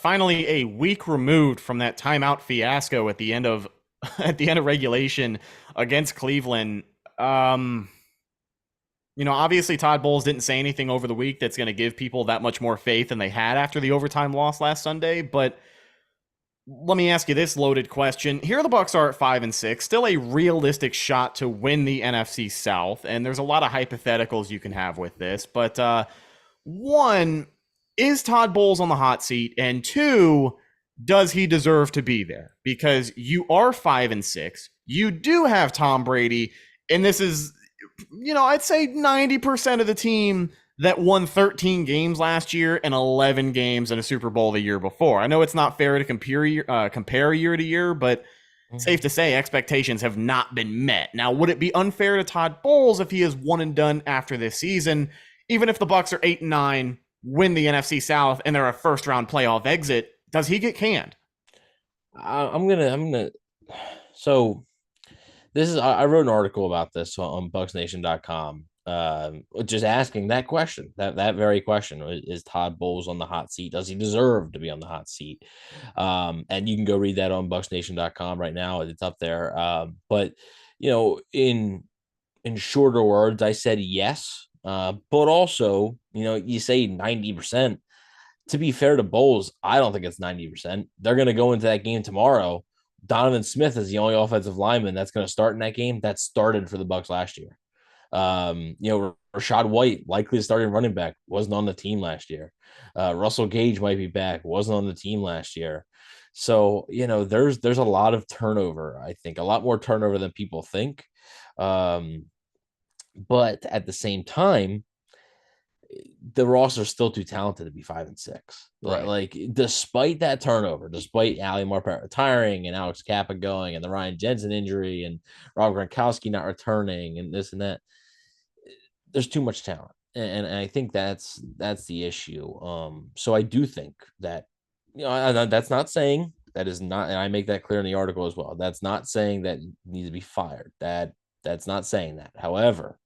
finally a week removed from that timeout fiasco at the end of regulation against Cleveland. Obviously Todd Bowles didn't say anything over the week that's going to give people that much more faith than they had after the overtime loss last Sunday, but let me ask you this loaded question. Here the Bucs are at 5-6, still a realistic shot to win the NFC South, and there's a lot of hypotheticals you can have with this. But one, is Todd Bowles on the hot seat? And two, does he deserve to be there? Because you are 5-6, you do have Tom Brady, and this is, I'd say 90% of the team that won 13 games last year and 11 games in a Super Bowl the year before. I know it's not fair to compare year to year, but safe to say expectations have not been met. Now, would it be unfair to Todd Bowles if he is one and done after this season, even if the Bucs are 8-9, win the NFC South, and they're a first round playoff exit? Does he get canned? So this is, I wrote an article about this on BucsNation.com, just asking that question, that very question: is Todd Bowles on the hot seat? Does he deserve to be on the hot seat? And you can go read that on BucsNation.com right now. It's up there. But in shorter words, I said yes. But also, you say 90%. To be fair to Bowles, I don't think it's 90%. They're going to go into that game tomorrow. Donovan Smith is the only offensive lineman that's going to start in that game. That started for the Bucs last year. Rashad White, likely starting running back, wasn't on the team last year. Russell Gage might be back, wasn't on the team last year. So, there's a lot of turnover, I think, a lot more turnover than people think. But at the same time, the roster is still too talented to be 5-6. Right. Like, despite that turnover, despite Ali Marpet retiring and Alex Kappa going and the Ryan Jensen injury and Rob Gronkowski not returning and this and that, there's too much talent. And I think that's the issue. So I do think that, that's not saying that is not, and I make that clear in the article as well. That's not saying that he needs to be fired. That's not saying that. However,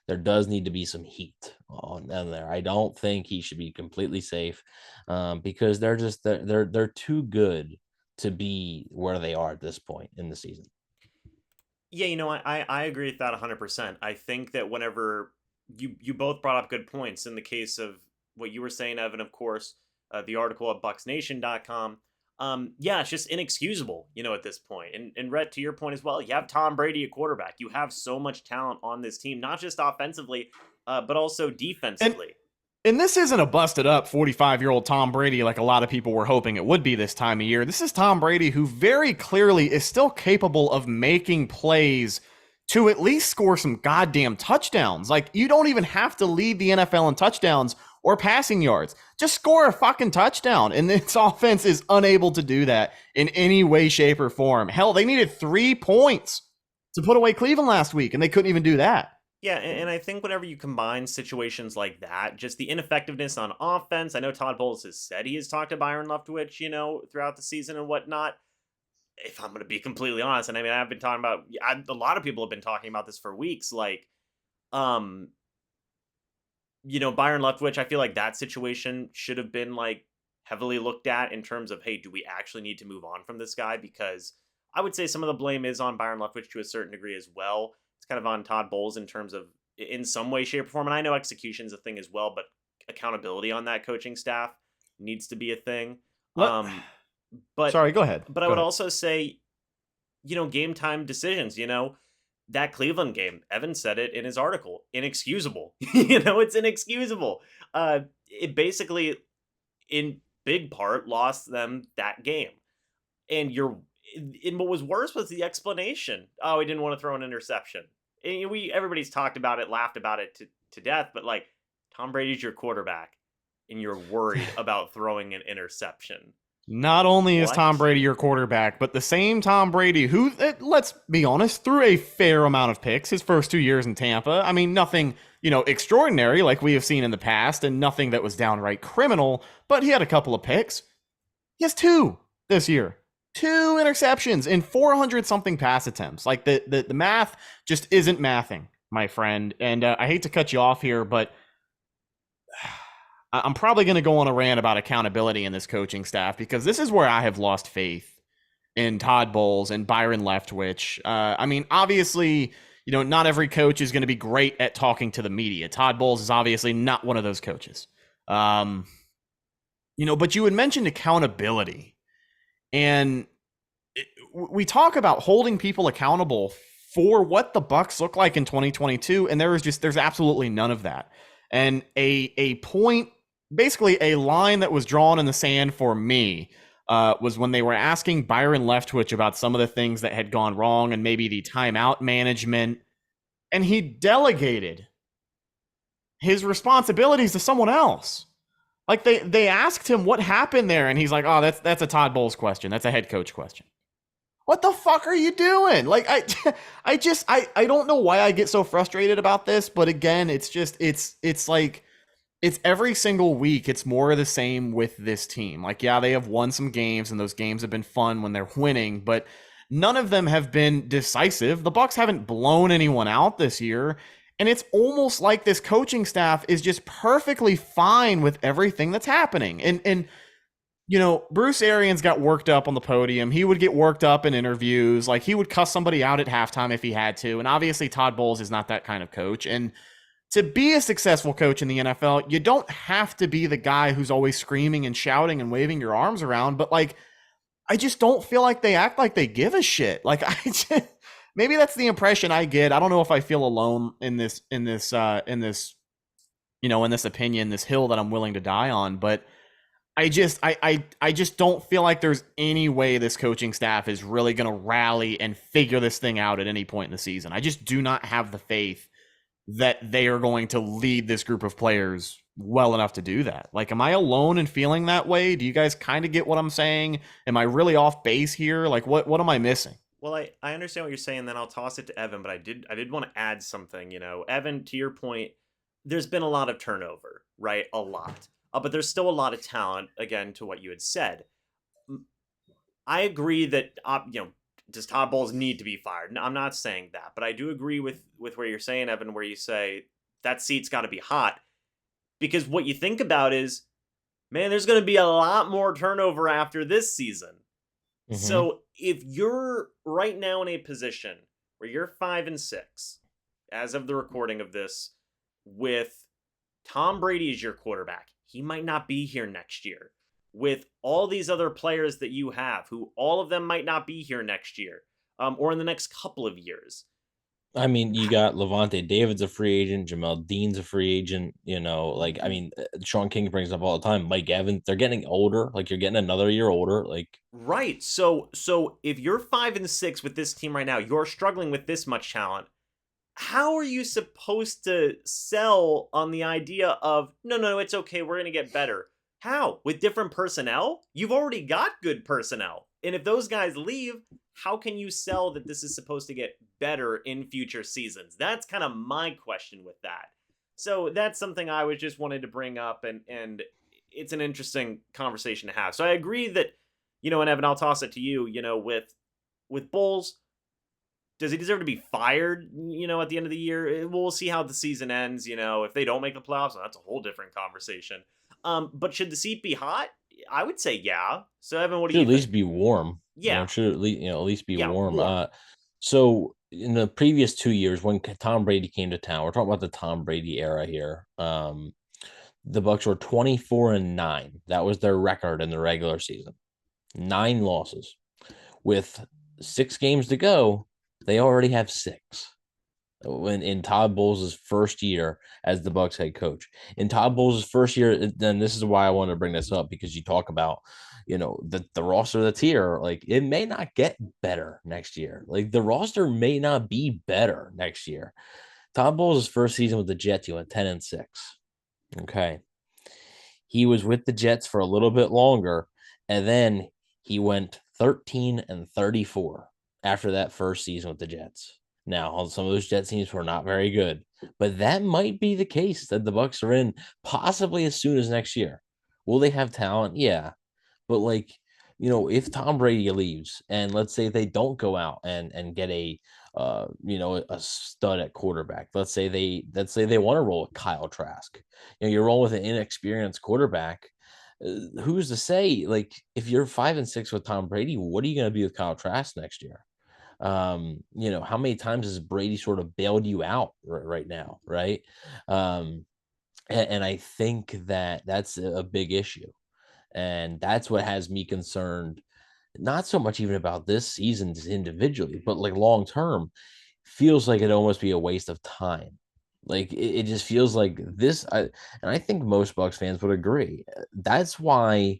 there does need to be some heat on there. I don't think he should be completely safe, because they're too good to be where they are at this point in the season. Yeah, I agree with that 100%. I think that whenever you both brought up good points in the case of what you were saying, Evan, of course, the article at BucsNation.com. Yeah, it's just inexcusable, at this point. And Rhett, to your point as well, you have Tom Brady at quarterback. You have so much talent on this team, not just offensively, but also defensively. And this isn't a busted up 45-year-old Tom Brady like a lot of people were hoping it would be this time of year. This is Tom Brady who very clearly is still capable of making plays to at least score some goddamn touchdowns. Like, you don't even have to lead the NFL in touchdowns or passing yards. Just score a fucking touchdown. And this offense is unable to do that in any way, shape, or form. Hell, they needed 3 points to put away Cleveland last week, and they couldn't even do that. Yeah, and I think whenever you combine situations like that, just the ineffectiveness on offense, I know Todd Bowles has said he has talked to Byron Leftwich, throughout the season and whatnot. If I'm going to be completely honest, and I mean, I've been talking about, a lot of people have been talking about this for weeks, like, Byron Leftwich, I feel like that situation should have been, like, heavily looked at in terms of, hey, do we actually need to move on from this guy? Because I would say some of the blame is on Byron Leftwich to a certain degree as well. It's kind of on Todd Bowles in terms of, in some way, shape, or form. And I know execution's a thing as well, but accountability on that coaching staff needs to be a thing. But sorry, go ahead. But I would also say, game time decisions, that Cleveland game, Evan said it in his article, inexcusable. It's inexcusable. It basically, in big part, lost them that game. And what was worse was the explanation. Oh, he didn't want to throw an interception. And everybody's talked about it, laughed about it to death, but like, Tom Brady's your quarterback, and you're worried about throwing an interception. Not only is Tom Brady your quarterback, but the same Tom Brady who, let's be honest, threw a fair amount of picks his first 2 years in Tampa. I mean, nothing, extraordinary like we have seen in the past, and nothing that was downright criminal, but he had a couple of picks. He has 2 this year. 2 interceptions in 400-something pass attempts. Like, the math just isn't mathing, my friend. And I hate to cut you off here, but I'm probably going to go on a rant about accountability in this coaching staff, because this is where I have lost faith in Todd Bowles and Byron Leftwich. I mean, obviously, not every coach is going to be great at talking to the media. Todd Bowles is obviously not one of those coaches. But you had mentioned accountability, and we talk about holding people accountable for what the Bucs look like in 2022, and there's absolutely none of that. And a point, basically a line that was drawn in the sand for me, was when they were asking Byron Leftwich about some of the things that had gone wrong and maybe the timeout management, and he delegated his responsibilities to someone else. Like they asked him what happened there, and he's like, "Oh, that's a Todd Bowles question. That's a head coach question." What the fuck are you doing? Like I don't know why I get so frustrated about this, but again, it's like it's every single week it's more of the same with this team. Like, yeah, they have won some games and those games have been fun when they're winning, but none of them have been decisive. The Bucs haven't blown anyone out this year, and it's almost like this coaching staff is just perfectly fine with everything that's happening. And Bruce Arians got worked up on the podium. He would get worked up in interviews. Like, he would cuss somebody out at halftime if he had to. And obviously Todd Bowles is not that kind of coach. And to be a successful coach in the NFL, you don't have to be the guy who's always screaming and shouting and waving your arms around. But like, I just don't feel like they act like they give a shit. Like, maybe that's the impression I get. I don't know if I feel alone in this opinion, this hill that I'm willing to die on, but I just don't feel like there's any way this coaching staff is really going to rally and figure this thing out at any point in the season. I just do not have the faith that they are going to lead this group of players well enough to do that. Like, am I alone in feeling that way? Do you guys kind of get what I'm saying? Am I really off base here? Like, what am I missing? Well, I understand what you're saying, then I'll toss it to Evan, but I did want to add something, Evan, to your point, there's been a lot of turnover, right? A lot. But there's still a lot of talent, again, to what you had said. I agree that, does Todd Bowles need to be fired? No, I'm not saying that, but I do agree with where you're saying, Evan, where you say that seat's got to be hot. Because what you think about is, man, there's going to be a lot more turnover after this season. Mm-hmm. So if you're right now in a position where you're 5-6, as of the recording of this, with Tom Brady as your quarterback, he might not be here next year. With all these other players that you have, who all of them might not be here next year, or in the next couple of years. I mean, you got Levante David's a free agent, Jamel Dean's a free agent, Sean King brings up all the time, Mike Evans, they're getting older, like you're getting another year older, like. Right. So if you're 5-6 with this team right now, you're struggling with this much talent. How are you supposed to sell on the idea of, no, it's okay, we're going to get better? How? With different personnel? You've already got good personnel. And if those guys leave, how can you sell that this is supposed to get better in future seasons? That's kind of my question with that. So that's something I was just wanted to bring up, and it's an interesting conversation to have. So I agree that, and Evan, I'll toss it to you, with Bowles, does he deserve to be fired, at the end of the year? We'll see how the season ends, if they don't make the playoffs, that's a whole different conversation. But should the seat be hot? I would say yeah. So Evan, what do you think? Should at least be warm. Yeah. Should at least be warm. So in the previous 2 years when Tom Brady came to town, we're talking about the Tom Brady era here. The Bucs were 24-9. That was their record in the regular season. 9 losses. With 6 games to go, they already have 6. When in Todd Bowles' first year as the Bucs head coach. In Todd Bowles' first year, then this is why I wanted to bring this up, because you talk about, the roster that's here, like it may not get better next year. Like the roster may not be better next year. Todd Bowles' first season with the Jets, he went 10-6. Okay. He was with the Jets for a little bit longer, and then he went 13-34 after that first season with the Jets. Now, some of those Jets teams were not very good, but that might be the case that the Bucs are in possibly as soon as next year. Will they have talent? Yeah, but like if Tom Brady leaves and let's say they don't go out and get a stud at quarterback. Let's say they want to roll with Kyle Trask. You're rolling with an inexperienced quarterback. Who's to say, like, if you're 5-6 with Tom Brady, what are you going to be with Kyle Trask next year? How many times has Brady sort of bailed you out right now, right? And I think that that's a big issue. And that's what has me concerned, not so much even about this season individually, but like long term, feels like it'd almost be a waste of time. Like it just feels like this. And I think most Bucs fans would agree. That's why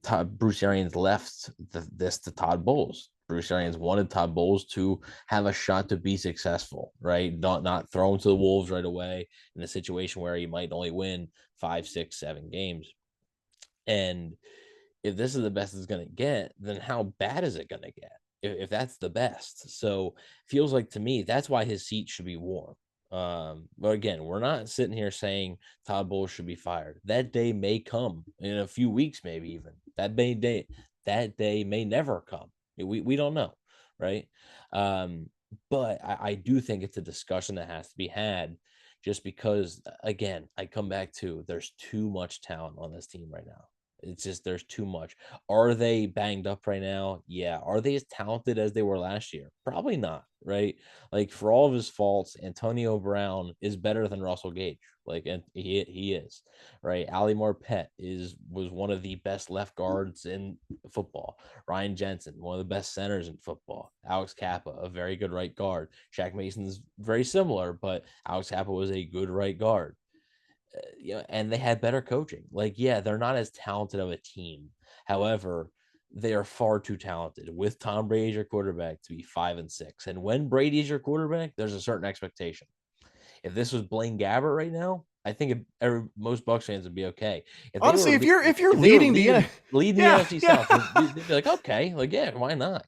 Bruce Arians left this to Todd Bowles. Bruce Arians wanted Todd Bowles to have a shot to be successful, right? Not thrown to the wolves right away in a situation where he might only win 5, 6, 7 games. And if this is the best it's going to get, then how bad is it going to get if that's the best? So feels like to me, that's why his seat should be warm. But again, we're not sitting here saying Todd Bowles should be fired. That day may come in a few weeks, maybe even that day may never come. We don't know, right? But I do think it's a discussion that has to be had, just because again, I come back to there's too much talent on this team right now. It's just there's too much. Are they banged up right now? Yeah. Are they as talented as they were last year? Probably not, right? Like for all of his faults, Antonio Brown is better than Russell Gage. Like, and he is, right? Ali Marpet was one of the best left guards in football. Ryan Jensen, one of the best centers in football. Alex Kappa, a very good right guard. Shaq Mason's very similar, but Alex Kappa was a good right guard. And they had better coaching. Like, yeah, they're not as talented of a team. However, they are far too talented with Tom Brady as your quarterback to be 5-6. And when Brady's your quarterback, there's a certain expectation. If this was Blaine Gabbert right now, I think most Bucs fans would be okay. If they Honestly, were if you're if they were leading the leading the yeah, NFC yeah. South, they'd be like, okay, like yeah, why not?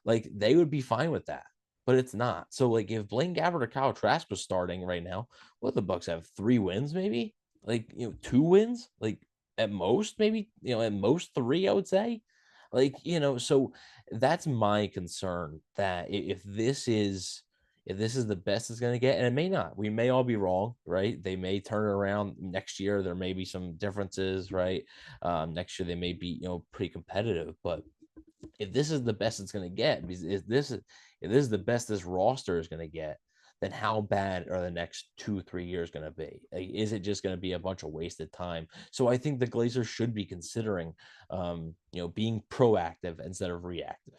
Like they would be fine with that. But it's not. So like if Blaine Gabbert or Kyle Trask was starting right now, what the Bucs have 3 wins maybe? Like 2 wins? Like at most maybe, at most 3 I would say. Like, so that's my concern, that if this is the best it's going to get, and it may not, we may all be wrong, right? They may turn it around next year. There may be some differences, right? Next year they may be, pretty competitive, but if this is the best it's going to get, because if this is the best this roster is going to get, then how bad are the next 2-3 years going to be? Like, is it just going to be a bunch of wasted time? So I think the Glazers should be considering, being proactive instead of reactive.